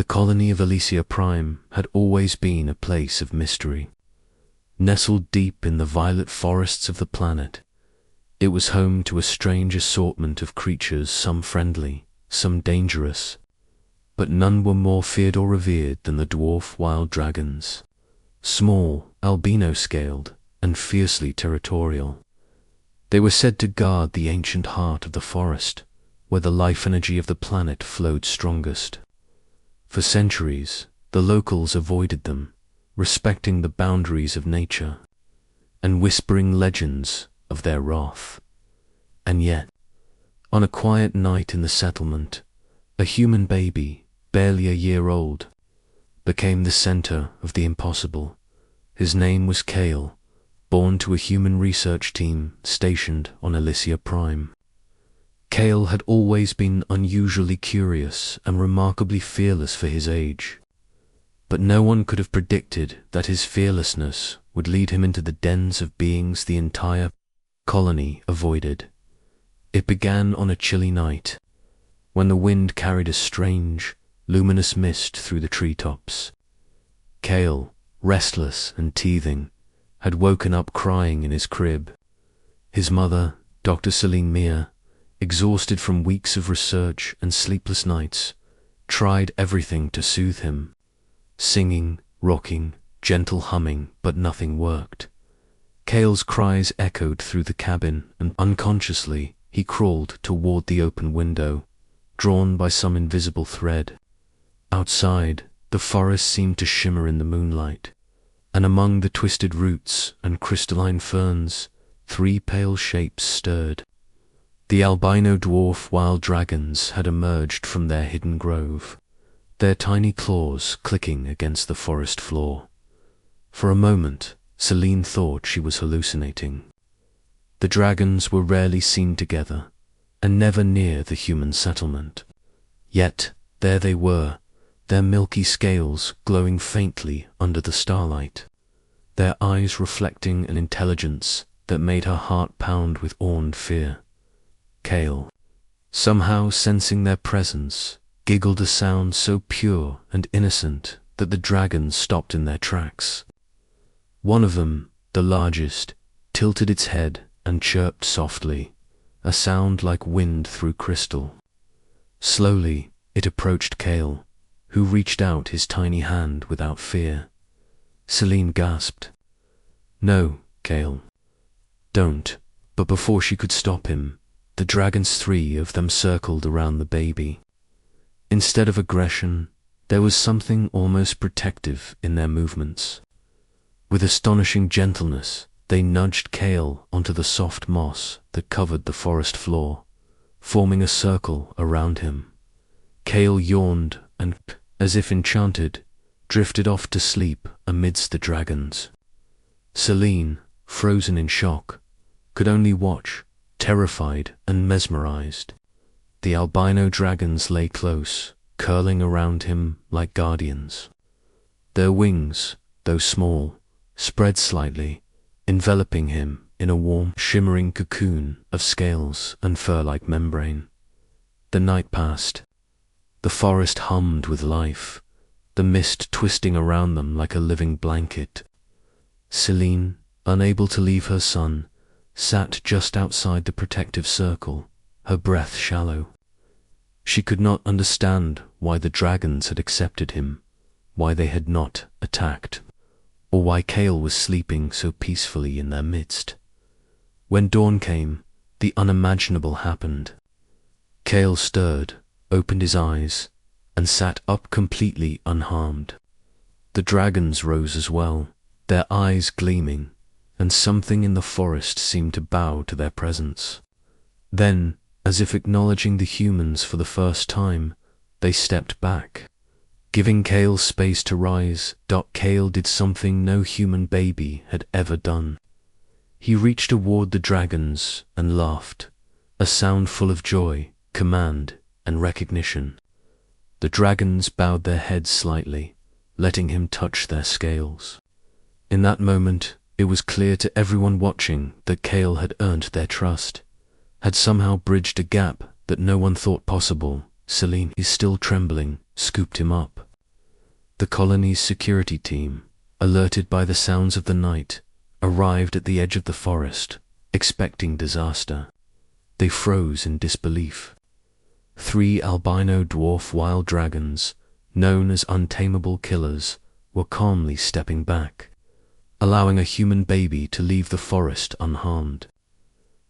The colony of Elysia Prime had always been a place of mystery. Nestled deep in the violet forests of the planet, it was home to a strange assortment of creatures, some friendly, some dangerous, but none were more feared or revered than the dwarf wild dragons. Small, albino-scaled, and fiercely territorial, they were said to guard the ancient heart of the forest, where the life energy of the planet flowed strongest. For centuries, the locals avoided them, respecting the boundaries of nature, and whispering legends of their wrath. And yet, on a quiet night in the settlement, a human baby, barely a year old, became the center of the impossible. His name was Kale, born to a human research team stationed on Elysia Prime. Kale had always been unusually curious and remarkably fearless for his age. But no one could have predicted that his fearlessness would lead him into the dens of beings the entire colony avoided. It began on a chilly night, when the wind carried a strange, luminous mist through the treetops. Kale, restless and teething, had woken up crying in his crib. His mother, Dr. Celine Mia, exhausted from weeks of research and sleepless nights, tried everything to soothe him. Singing, rocking, gentle humming, but nothing worked. Kale's cries echoed through the cabin, and unconsciously he crawled toward the open window, drawn by some invisible thread. Outside, the forest seemed to shimmer in the moonlight, and among the twisted roots and crystalline ferns, 3 pale shapes stirred. The albino dwarf wild dragons had emerged from their hidden grove, their tiny claws clicking against the forest floor. For a moment, Celine thought she was hallucinating. The dragons were rarely seen together, and never near the human settlement. Yet there they were, their milky scales glowing faintly under the starlight, their eyes reflecting an intelligence that made her heart pound with awe and fear. Kale, somehow sensing their presence, giggled a sound so pure and innocent that the dragons stopped in their tracks. One of them, the largest, tilted its head and chirped softly, a sound like wind through crystal. Slowly, it approached Kale, who reached out his tiny hand without fear. Celine gasped, "No, Kale, don't." But before she could stop him, the dragons, 3 of them, circled around the baby. Instead of aggression, there was something almost protective in their movements. With astonishing gentleness, they nudged Kale onto the soft moss that covered the forest floor, forming a circle around him. Kale yawned and, as if enchanted, drifted off to sleep amidst the dragons. Celine, frozen in shock, could only watch, terrified and mesmerized. The albino dragons lay close, curling around him like guardians. Their wings, though small, spread slightly, enveloping him in a warm, shimmering cocoon of scales and fur-like membrane. The night passed. The forest hummed with life, the mist twisting around them like a living blanket. Celine, unable to leave her son, sat just outside the protective circle, her breath shallow. She could not understand why the dragons had accepted him, why they had not attacked, or why Kale was sleeping so peacefully in their midst. When dawn came, the unimaginable happened. Kale stirred, opened his eyes, and sat up completely unharmed. The dragons rose as well, their eyes gleaming, and something in the forest seemed to bow to their presence. Then, as if acknowledging the humans for the first time, they stepped back, giving Kale space to rise. Kale did something no human baby had ever done. He reached toward the dragons and laughed, a sound full of joy, command, and recognition. The dragons bowed their heads slightly, letting him touch their scales. In that moment, it was clear to everyone watching that Kale had earned their trust, had somehow bridged a gap that no one thought possible. Celine, still trembling, scooped him up, The colony's security team, alerted by the sounds of the night, arrived at the edge of the forest, expecting disaster. They froze in disbelief. 3 albino dwarf wild dragons, known as untamable killers, were calmly stepping back, allowing a human baby to leave the forest unharmed.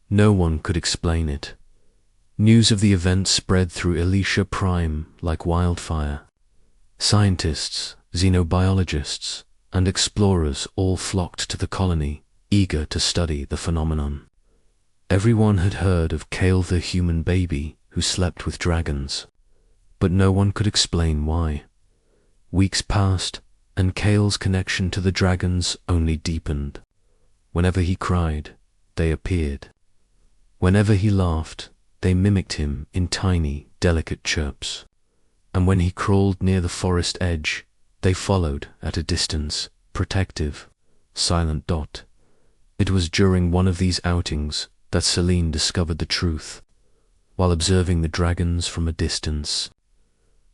No one could explain it. News of the event spread through Alicia Prime like wildfire. Scientists, xenobiologists, and explorers all flocked to the colony, eager to study the phenomenon. Everyone had heard of Kale the human baby who slept with dragons, but no one could explain why. Weeks passed, and Kale's connection to the dragons only deepened. Whenever he cried, they appeared. Whenever he laughed, they mimicked him in tiny, delicate chirps. And when he crawled near the forest edge, they followed at a distance, protective, silent. It was during one of these outings that Celine discovered the truth. While observing the dragons from a distance,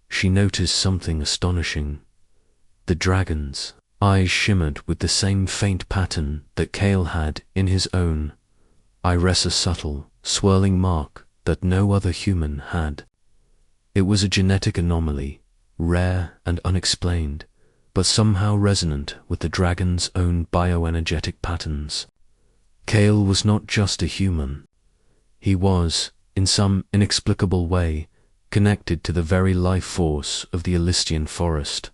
she noticed something astonishing. The dragons' eyes shimmered with the same faint pattern that Kale had in his own iris, a subtle, swirling mark that no other human had. It was a genetic anomaly, rare and unexplained, but somehow resonant with the dragon's own bioenergetic patterns. Kale was not just a human. He was, in some inexplicable way, connected to the very life force of the Elysian forest.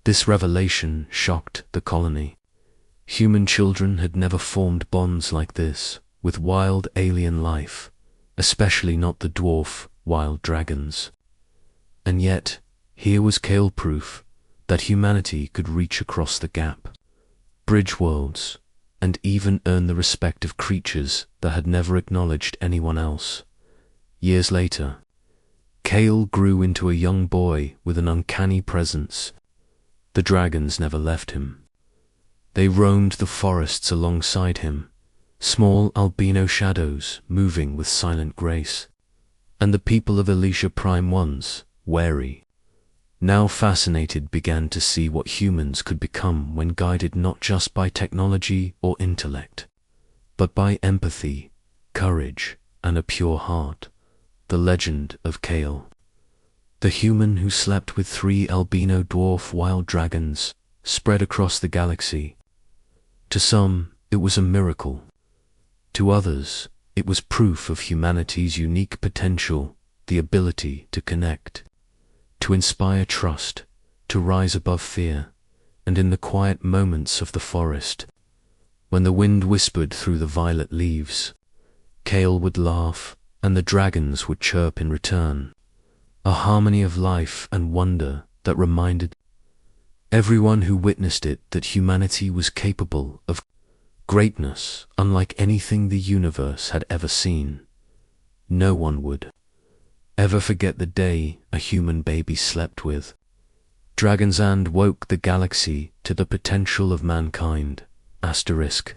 This revelation shocked the colony. Human children had never formed bonds like this with wild alien life, especially not the dwarf wild dragons. And yet, here was Kale proof that humanity could reach across the gap, bridge worlds, and even earn the respect of creatures that had never acknowledged anyone else. Years later, Kale grew into a young boy with an uncanny presence. The dragons never left him. They roamed the forests alongside him, small albino shadows moving with silent grace. And the people of Alicia Prime, once wary, now fascinated, began to see what humans could become when guided not just by technology or intellect, but by empathy, courage, and a pure heart. The legend of Kale, the human who slept with 3 albino dwarf wild dragons, spread across the galaxy. To some, it was a miracle. To others, it was proof of humanity's unique potential, the ability to connect, to inspire trust, to rise above fear. And in the quiet moments of the forest, when the wind whispered through the violet leaves, Kale would laugh and the dragons would chirp in return, a harmony of life and wonder that reminded everyone who witnessed it that humanity was capable of greatness unlike anything the universe had ever seen. No one would ever forget the day a human baby slept with dragons and woke the galaxy to the potential of mankind. Asterisk.